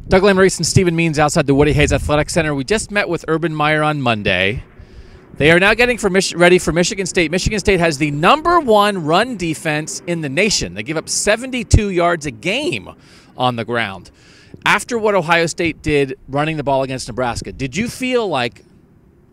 Doug Lesmerises and Stephen Means outside the Woody Hayes Athletic Center. We just met with Urban Meyer on Monday. They are now getting ready for Michigan State. Michigan State has the #1 run defense in the nation. They give up 72 yards a game on the ground. After what Ohio State did running the ball against Nebraska, did you feel like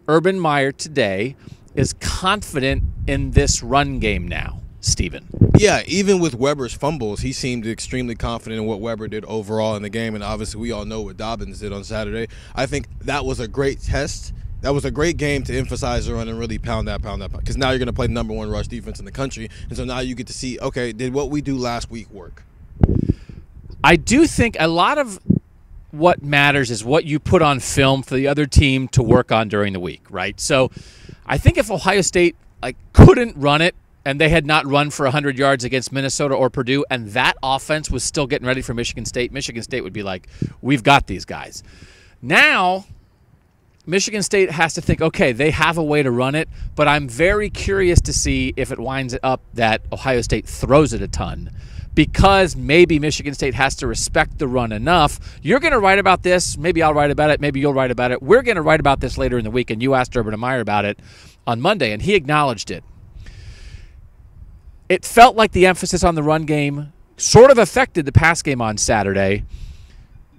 Urban Meyer today is confident in this run game now, Stephen? Yeah, even with Weber's fumbles, he seemed extremely confident in what Weber did overall in the game, and obviously we all know what Dobbins did on Saturday. I think that was a great test. That was a great game to emphasize the run and really pound that, because now you're going to play the #1 rush defense in the country, and so now you get to see, okay, did what we do last week work? I do think a lot of what matters is what you put on film for the other team to work on during the week, right? So I think if Ohio State couldn't run it, and they had not run for 100 yards against Minnesota or Purdue, and that offense was still getting ready for Michigan State would be like, we've got these guys. Now, Michigan State has to think, okay, they have a way to run it, but I'm very curious to see if it winds up that Ohio State throws it a ton, because maybe Michigan State has to respect the run enough. You're going to write about this. Maybe I'll write about it. Maybe you'll write about it. We're going to write about this later in the week, and you asked Urban Meyer about it on Monday, and he acknowledged it. It felt like the emphasis on the run game sort of affected the pass game on Saturday.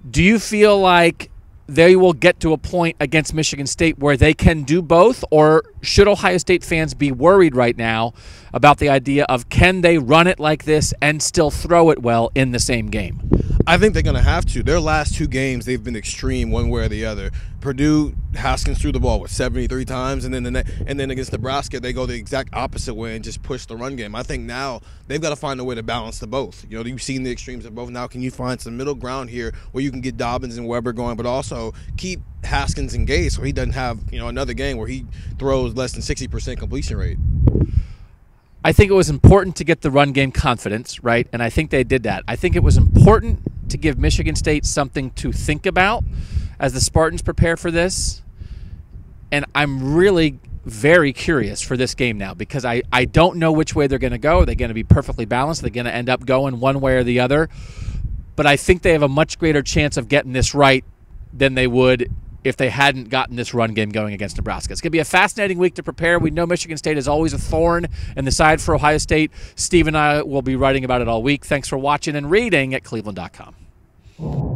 Do you feel like they will get to a point against Michigan State where they can do both, or should Ohio State fans be worried right now about the idea of can they run it like this and still throw it well in the same game? I think they're going to have to. Their last 2 games, they've been extreme one way or the other. Purdue, Haskins threw the ball 73 times, and then against Nebraska, they go the exact opposite way and just push the run game. I think now they've got to find a way to balance the both. You know, you've seen the extremes of both. Now, can you find some middle ground here where you can get Dobbins and Weber going, but also keep Haskins engaged so he doesn't have another game where he throws less than 60% completion rate? I think it was important to get the run game confidence, right? And I think they did that. I think it was important to give Michigan State something to think about as the Spartans prepare for this. And I'm really very curious for this game now, because I don't know which way they're going to go. Are they going to be perfectly balanced? Are they going to end up going one way or the other? But I think they have a much greater chance of getting this right than they would if they hadn't gotten this run game going against Nebraska. It's going to be a fascinating week to prepare. We know Michigan State is always a thorn in the side for Ohio State. Steve and I will be writing about it all week. Thanks for watching and reading at cleveland.com.